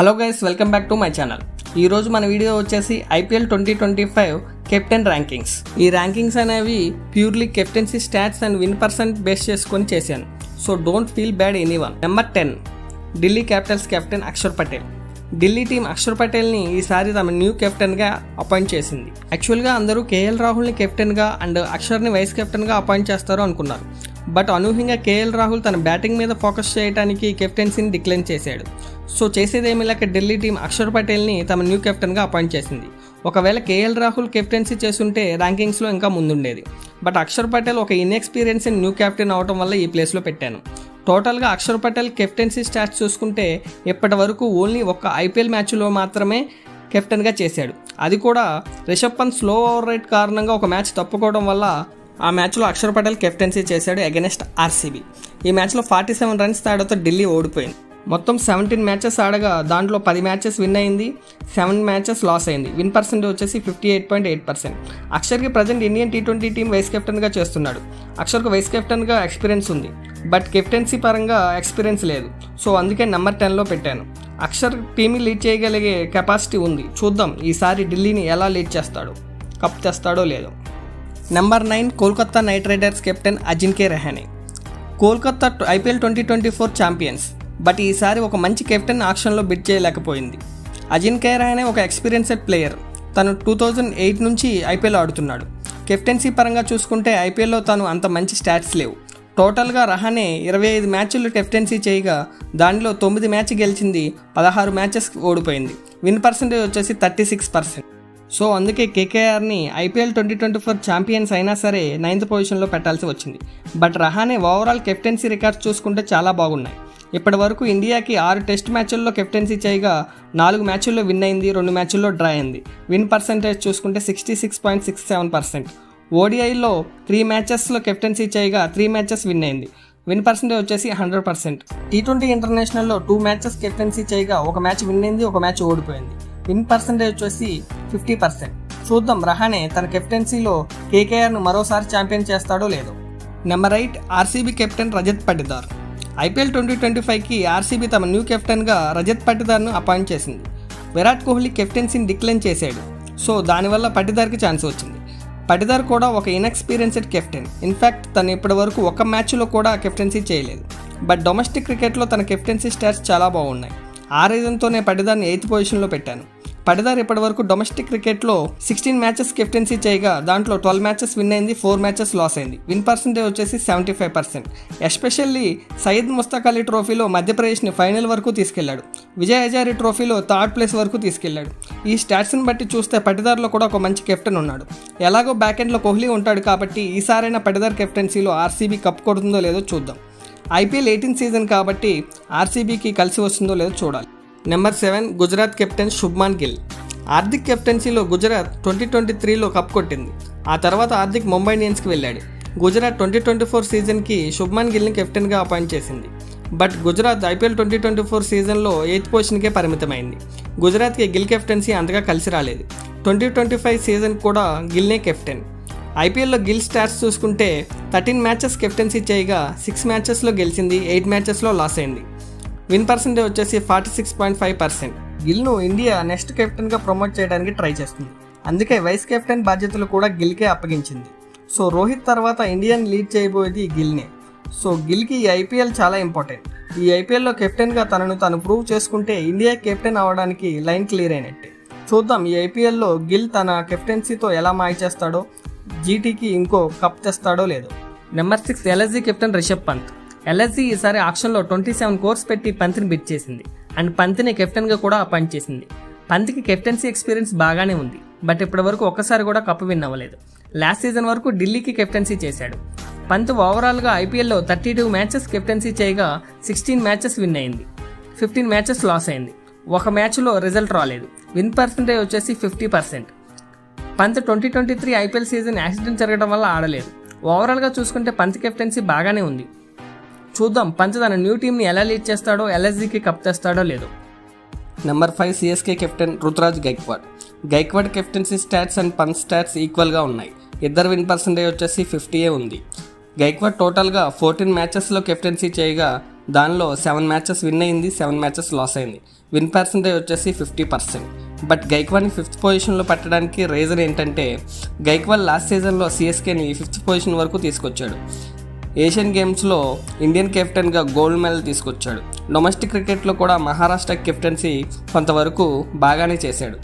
Hello guys, welcome back to my channel. ఈరోజు మన video వచ్చేసి ఐపీఎల్ 2025 కెప్టెన్ ర్యాంకింగ్స్. ఈ ర్యాంకింగ్స్ అనేవి purely captaincy stats and win percent base చేసుకొని చేశాను. So don't feel bad anyone. Number 10 Delhi Capitals captain Akshar Patel. Delhi team Akshar పటేల్ని ఈసారి తమ న్యూ కెప్టెన్గా అపాయింట్ చేసింది. యాక్చువల్గా అందరూ కేఎల్ రాహుల్ని కెప్టెన్గా అండ్ అక్షర్ని వైస్ కెప్టెన్గా అపాయింట్ చేస్తారు అనుకున్నారు. బట్ అనూహ్యంగా కేఎల్ రాహుల్ తన బ్యాటింగ్ మీద ఫోకస్ చేయడానికి కెప్టెన్సీని డిక్లైన్ చేశాడు. సో చేసేదేమీ లేక ఢిల్లీ టీం అక్షర్ పటేల్ని తమ న్యూ కెప్టెన్గా అపాయింట్ చేసింది. ఒకవేళ కేఎల్ రాహుల్ కెప్టెన్సీ చేస్తుంటే ర్యాంకింగ్స్లో ఇంకా ముందుండేది. బట్ అక్షర్ పటేల్ ఒక ఇన్ఎక్స్పీరియన్స్ న్యూ కెప్టెన్ అవడం వల్ల ఈ ప్లేస్లో పెట్టాను. టోటల్గా అక్షర్ పటేల్ కెప్టెన్సీ స్టాట్స్ చూసుకుంటే ఇప్పటి వరకు ఓన్లీ ఒక్క ఐపీఎల్ మ్యాచ్లో మాత్రమే కెప్టెన్గా చేశాడు. అది కూడా Rishabh Pant slow over rate కారణంగా ఒక మ్యాచ్ తప్పుకోవడం వల్ల ఆ మ్యాచ్లో అక్షర్ పటేల్ కెప్టెన్సీ చేశాడు అగెనెస్ట్ ఆర్సీబీ. ఈ మ్యాచ్లో 47 రన్స్ తేడాతో ఢిల్లీ ఓడిపోయింది. మొత్తం 17 మ్యాచెస్ ఆడగా దాంట్లో 10 మ్యాచెస్ విన్ అయింది, 7 మ్యాచెస్ లాస్ అయింది. విన్ పర్సెంటేజ్ వచ్చేసి 58.8%. అక్షర్కి present Indian T20 team vice కెప్టెన్గా చేస్తున్నాడు. అక్షర్కు వైస్ కెప్టెన్గా ఎక్స్పీరియన్స్ ఉంది, బట్ కెప్టెన్సీ పరంగా ఎక్స్పీరియన్స్ లేదు. సో అందుకే నెంబర్ 10లో పెట్టాను. అక్షర్ టీంని లీడ్ చేయగలిగే కెపాసిటీ ఉంది. చూద్దాం ఈసారి ఢిల్లీని ఎలా లీడ్ చేస్తాడో, కప్ తెస్తాడో లేదో. Number 9 Kolkata night riders captain Ajinkya Rahane. Kolkata IPL 2024 champions, but ఈసారి ఒక మంచి కెప్టెన్ ఆక్షన్లో బిడ్ చేయలేకపోయింది. అజింక్య రహానే ఒక ఎక్స్పీరియన్స్డ్ ప్లేయర్. తను 2008 నుంచి ఐపీఎల్ ఆడుతున్నాడు. కెప్టెన్సీ పరంగా చూసుకుంటే ఐపీఎల్లో తను అంత మంచి స్టాట్స్ లేవు. టోటల్గా రహానే 25 మ్యాచ్లు కెప్టెన్సీ చేయగా దానిలో 9 మ్యాచ్ గెలిచింది, 16 మ్యాచెస్ ఓడిపోయింది. విన్ పర్సెంటేజ్ వచ్చేసి 36%. సో అందుకే కేకేఆర్ని ఐపీఎల్ 2024 ఛాంపియన్స్ అయినా సరే 9th పొజిషన్లో పెట్టాల్సి వచ్చింది. But Rahane overall captaincy records చూసుకుంటే చాలా బాగున్నాయి. ఇప్పటి వరకు ఇండియాకి 6 టెస్ట్ మ్యాచ్ల్లో కెప్టెన్సీ చేయగా 4 మ్యాచ్ల్లో విన్ అయింది, 2 మ్యాచ్ల్లో డ్రా అయింది. విన్ పర్సెంటేజ్ చూసుకుంటే 66.67%. ఓడిఐలో 3 మ్యాచెస్లో కెప్టెన్సీ చేయగా 3 మ్యాచెస్ విన్ అయింది. విన్ పర్సెంటేజ్ వచ్చేసి 100%. T20 ఇంటర్నేషనల్లో 2 మ్యాచెస్ కెప్టెన్సీ చేయగా 1 మ్యాచ్ విన్ అయింది, 1 మ్యాచ్ ఓడిపోయింది. విన్ పర్సెంటేజ్ వచ్చేసి 50%. చూద్దాం రహానే తన కెప్టెన్సీలో కేకేఆర్ను మరోసారి ఛాంపియన్ చేస్తాడో లేదో. Number 8 RCB captain Rajat Patidar. IPL 2025కి ఆర్సీబీ తమ న్యూ కెప్టెన్గా రజత్ పటిదార్ను అపాయింట్ చేసింది. విరాట్ కోహ్లీ కెప్టెన్సీని డిక్లైన్ చేశాడు. సో దానివల్ల పటిదార్కి ఛాన్స్ వచ్చింది. పటిదార్ కూడా ఒక ఇన్ఎక్స్పీరియన్స్డ్ కెప్టెన్. ఇన్ఫ్యాక్ట్ తను ఇప్పటి వరకు ఒక మ్యాచ్లో కూడా కెప్టెన్సీ చేయలేదు. బట్ డొమెస్టిక్ క్రికెట్లో తన కెప్టెన్సీ స్టాట్స్ చాలా బాగున్నాయి. ఆ రీజన్తోనే పటిదార్ని 8th పొజిషన్లో పెట్టాను. పటిదార్ ఇప్పటి వరకు డొమెస్టిక్ క్రికెట్లో 16 మ్యాచెస్ కెప్టెన్సీ చేయగా దాంట్లో 12 మ్యాచెస్ విన్ అయింది, 4 మ్యాచెస్ లాస్ అయింది. విన్ పర్సెంటేజ్ వచ్చేసి 75%. ఎస్పెషల్లీ సయ్యద్ ముస్తక్ అలీ ట్రోఫీలో మధ్యప్రదేశ్ని ఫైనల్ వరకు తీసుకెళ్లాడు. విజయ్ హజారీ ట్రోఫీలో 3rd ప్లేస్ వరకు తీసుకెళ్లాడు. ఈ స్టాట్స్ని బట్టి చూస్తే పటిదార్లో కూడా ఒక మంచి కెప్టెన్ ఉన్నాడు. ఎలాగో బ్యాక్ ఎండ్లో కోహ్లీ ఉంటాడు కాబట్టి ఈసారైనా పటిదార్ కెప్టెన్సీలో ఆర్సీబీ కప్ కొడుతుందో లేదో చూద్దాం. ఐపీఎల్ 18 సీజన్ కాబట్టి ఆర్సీబీకి కలిసి వస్తుందో లేదో చూడాలి. Number 7 Gujarat captain Shubman Gill. హార్దిక్ కెప్టెన్సీలో గుజరాత్ 2023లో కప్ కొట్టింది. ఆ తర్వాత హార్దిక్ ముంబై ఇండియన్స్కి వెళ్ళాడు. గుజరాత్ 2024 సీజన్కి శుభ్మాన్ గిల్ని కెప్టెన్గా అపాయింట్ చేసింది. బట్ గుజరాత్ ఐపీఎల్ 2024 సీజన్లో 8th పొజిషన్కే పరిమితమైంది. గుజరాత్కి గిల్ కెప్టెన్సీ అంతగా కలిసి రాలేదు. 2025 సీజన్ కూడా గిల్నే కెప్టెన్. ఐపీఎల్లో గిల్ స్టాట్స్ చూసుకుంటే 13 మ్యాచెస్ కెప్టెన్సీ చేయగా 6 మ్యాచెస్లో గెలిచింది, 8 మ్యాచెస్లో లాస్ అయింది. విన్ పర్సెంటేజ్ వచ్చేసి 46.5%. గిల్ను ఇండియా నెక్స్ట్ కెప్టెన్గా ప్రమోట్ చేయడానికి ట్రై చేస్తుంది. అందుకే వైస్ కెప్టెన్ బాధ్యతలు కూడా గిల్కే అప్పగించింది. సో రోహిత్ తర్వాత ఇండియాని లీడ్ చేయబోయేది గిల్నే. సో గిల్కి ఈ ఐపీఎల్ చాలా ఇంపార్టెంట్. ఈ ఐపీఎల్లో కెప్టెన్గా తను ప్రూవ్ చేసుకుంటే ఇండియా కెప్టెన్ అవ్వడానికి లైన్ క్లియర్ అయినట్టే. చూద్దాం ఈ ఐపీఎల్లో గిల్ తన కెప్టెన్సీతో ఎలా మాయ చేస్తాడో, జీటీకి ఇంకో కప్ తెస్తాడో లేదో. Number 6 LSG captain Rishabh Pant. LSG ఈసారి ఆక్షన్లో 27 crores పెట్టి పంత్ని బిడ్ చేసింది అండ్ పంత్ని కెప్టెన్గా కూడా అపాయింట్ చేసింది. పంత్కి కెప్టెన్సీ ఎక్స్పీరియన్స్ బాగానే ఉంది, బట్ ఇప్పటి వరకు ఒక్కసారి కూడా కప్ విన్ అవ్వలేదు. లాస్ట్ సీజన్ వరకు ఢిల్లీకి కెప్టెన్సీ చేశాడు. పంత్ ఓవరాల్గా ఐపీఎల్లో 32 మ్యాచెస్ కెప్టెన్సీ చేయగా 16 మ్యాచెస్ విన్ అయింది, 15 మ్యాచెస్ లాస్ అయింది. 1 మ్యాచ్లో రిజల్ట్ రాలేదు. విన్ పర్సెంటేజ్ వచ్చేసి 50%. పంత్ 2023 ఐపీఎల్ సీజన్ యాక్సిడెంట్ జరగడం వల్ల ఆడలేదు. ఓవరాల్గా చూసుకుంటే పంత్ కెప్టెన్సీ బాగానే ఉంది. చూద్దాం పంత్ తన న్యూ టీంని ఎలా లీడ్ చేస్తాడో, ఎల్ఎస్జీకి కప్ తెస్తాడో లేదో. Number 5 CSK captain Ruturaj Gaikwad. Gaikwad captaincy stats and Pant stats ఈక్వల్గా ఉన్నాయి. ఇద్దరు విన్ పర్సెంటేజ్ వచ్చేసి 50 ఉంది. గైక్వాడ్ టోటల్గా 14 మ్యాచెస్లో కెప్టెన్సీ చేయగా దానిలో 7 మ్యాచెస్ విన్ అయింది, 7 మ్యాచెస్ లాస్ అయింది. విన్ పర్సెంటేజ్ వచ్చేసి 50%. బట్ గైక్వాడ్ని 5th పొజిషన్లో పెట్టడానికి రీజన్ ఏంటంటే గైక్వాడ్ లాస్ట్ సీజన్లో సిఎస్కేని 5th పొజిషన్ వరకు తీసుకొచ్చాడు. ఏషియన్ గేమ్స్లో ఇండియన్ కెప్టెన్గా గోల్డ్ మెడల్ తీసుకొచ్చాడు. డొమెస్టిక్ క్రికెట్లో కూడా మహారాష్ట్ర కెప్టెన్సీ కొంతవరకు బాగానే చేశాడు.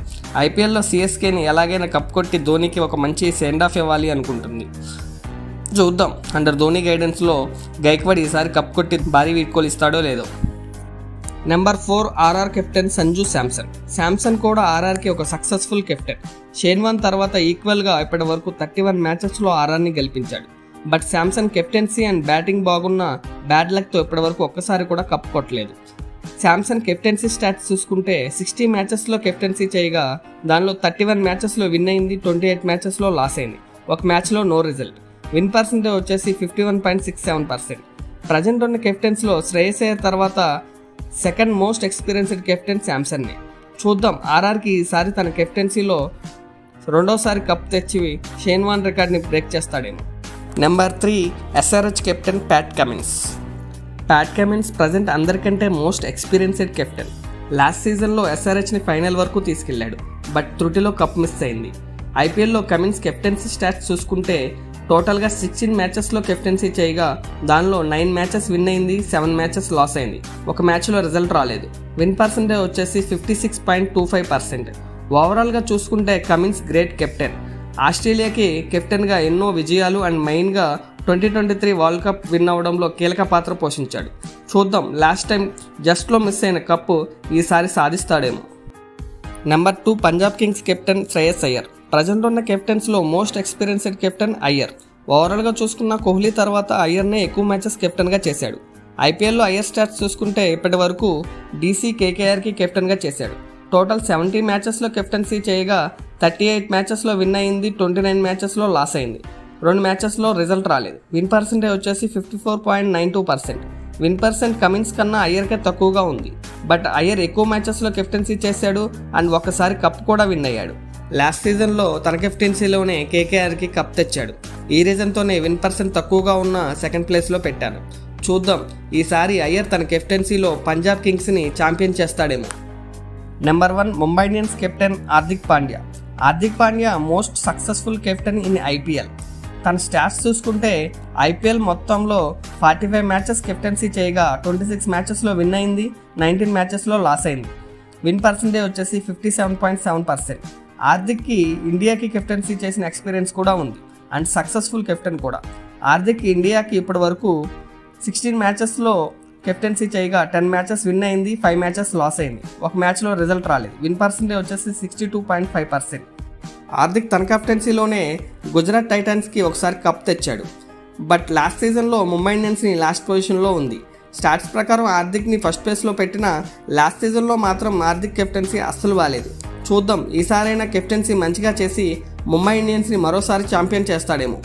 ఐపీఎల్లో సిఎస్కేని ఎలాగైనా కప్ కొట్టి ధోనికి ఒక మంచి సెండ్ ఆఫ్ ఇవ్వాలి అనుకుంటుంది. చూద్దాం అండర్ ధోని గైడెన్స్లో గైక్వాడ్ ఈసారి కప్ కొట్టి భారీ వీడ్కోలు ఇస్తాడో లేదో. Number 4 RR captain Sanju Samson. Samson కూడా ఆర్ఆర్కి ఒక సక్సెస్ఫుల్ కెప్టెన్. షేన్ వార్న్ తర్వాత ఈక్వల్గా ఇప్పటి వరకు 31 మ్యాచెస్లో ఆర్ఆర్ని గెలిపించాడు. But Samson captaincy and batting బాగున్న బ్యాడ్ లక్తో ఇప్పటివరకు ఒక్కసారి కూడా కప్ కొట్టలేదు. శాంసన్ కెప్టెన్సీ స్టాట్స్ చూసుకుంటే 60 మ్యాచెస్లో కెప్టెన్సీ చేయగా దానిలో 31 మ్యాచెస్లో విన్ అయింది, 28 మ్యాచెస్లో లాస్ అయింది. ఒక మ్యాచ్లో నో రిజల్ట్. విన్ పర్సెంటేజ్ వచ్చేసి 51.67%. ప్రజెంట్ ఉన్న కెప్టెన్స్లో శ్రేయస్ అయ్యర్ తర్వాత సెకండ్ మోస్ట్ ఎక్స్పీరియన్స్డ్ కెప్టెన్ శాంసన్నే. చూద్దాం ఆర్ఆర్కి ఈసారి తన కెప్టెన్సీలో రెండోసారి కప్ తెచ్చి షేన్ వార్న్ రికార్డ్ని బ్రేక్ చేస్తాడేమో. Number 3 SRH captain Pat Cummins. Pat Cummins present అందరికంటే మోస్ట్ ఎక్స్పీరియన్స్డ్ కెప్టెన్. లాస్ట్ సీజన్లో ఎస్ఆర్హెచ్ని ఫైనల్ వరకు తీసుకెళ్లాడు, బట్ త్రుటిలో కప్ మిస్ అయింది. ఐపీఎల్లో కమిన్స్ కెప్టెన్సీ స్టాట్స్ చూసుకుంటే టోటల్గా 16 మ్యాచెస్లో కెప్టెన్సీ చేయగా దానిలో 9 మ్యాచెస్ విన్ అయింది, 7 మ్యాచెస్ లాస్ అయింది. ఒక మ్యాచ్లో రిజల్ట్ రాలేదు. విన్ పర్సెంటేజ్ వచ్చేసి 56.25%. ఓవరాల్గా చూసుకుంటే కమిన్స్ గ్రేట్ కెప్టెన్. ఆస్ట్రేలియాకి కెప్టెన్గా ఎన్నో విజయాలు అండ్ మెయిన్గా 2023 వరల్డ్ కప్ విన్ అవ్వడంలో కీలక పాత్ర పోషించాడు. చూద్దాం లాస్ట్ టైం జస్ట్లో మిస్ అయిన కప్పు ఈసారి సాధిస్తాడేమో. Number 2 Punjab Kings captain Shreyas Iyer. Present ఉన్న కెప్టెన్స్లో మోస్ట్ ఎక్స్పీరియన్స్డ్ కెప్టెన్ అయ్యర్. ఓవరాల్గా చూసుకున్న కోహ్లీ తర్వాత అయ్యర్నే ఎక్కువ మ్యాచెస్ కెప్టెన్గా చేశాడు. ఐపీఎల్లో అయ్యర్ స్టాట్స్ చూసుకుంటే ఇప్పటి వరకు డీసీ కేకేఆర్కి కెప్టెన్గా చేశాడు. టోటల్ 70 మ్యాచెస్లో కెప్టెన్సీ చేయగా 38 మ్యాచెస్లో విన్ అయింది, 29 మ్యాచెస్లో లాస్ అయింది. 2 మ్యాచెస్లో రిజల్ట్ రాలేదు. విన్ పర్సెంటేజ్ వచ్చేసి 54.92%. విన్ పర్సెంట్ కమిన్స్ కన్నా అయ్యర్కే తక్కువగా ఉంది. బట్ అయ్యర్ ఎక్కువ మ్యాచెస్లో కెప్టెన్సీ చేశాడు అండ్ ఒకసారి కప్ కూడా విన్ అయ్యాడు. లాస్ట్ సీజన్లో తన కెప్టెన్సీలోనే కేకేఆర్కి కప్ తెచ్చాడు. ఈ రీజన్తోనే విన్ పర్సెంట్ తక్కువగా ఉన్న సెకండ్ ప్లేస్లో పెట్టాను. చూద్దాం ఈసారి అయ్యర్ తన కెప్టెన్సీలో పంజాబ్ కింగ్స్ని ఛాంపియన్ చేస్తాడేమో. Number 1 Mumbai Indians captain Hardik Pandya. Hardik Pandya most successful captain in IPL. తన స్టాట్స్ చూసుకుంటే ఐపీఎల్ మొత్తంలో 45 మ్యాచెస్ కెప్టెన్సీ చేయగా 26 మ్యాచెస్లో విన్ అయింది, 19 మ్యాచెస్లో లాస్ అయింది. విన్ పర్సెంటేజ్ వచ్చేసి 57.7%. హార్దిక్కి ఇండియాకి కెప్టెన్సీ చేసిన ఎక్స్పీరియన్స్ కూడా ఉంది అండ్ సక్సెస్ఫుల్ కెప్టెన్ కూడా. హార్దిక్ ఇండియాకి ఇప్పటి వరకు 16 మ్యాచెస్లో కెప్టెన్సీ చేయగా 10 మ్యాచెస్ విన్ అయింది, 5 మ్యాచెస్ లాస్ అయింది. ఒక మ్యాచ్లో రిజల్ట్ రాలేదు. విన్ పర్సెంటేజ్ వచ్చేసి 62.5%. హార్దిక్ తన కెప్టెన్సీలోనే గుజరాత్ టైటన్స్కి ఒకసారి కప్ తెచ్చాడు. బట్ లాస్ట్ సీజన్లో ముంబై ఇండియన్స్ని లాస్ట్ పొజిషన్లో ఉంది. స్టాట్స్ ప్రకారం హార్దిక్ని ఫస్ట్ ప్లేస్లో పెట్టిన లాస్ట్ సీజన్లో మాత్రం హార్దిక్ కెప్టెన్సీ అస్సలు బాలేదు. చూద్దాం ఈసారైనా కెప్టెన్సీ మంచిగా చేసి ముంబై ఇండియన్స్ని మరోసారి ఛాంపియన్ చేస్తాడేమో.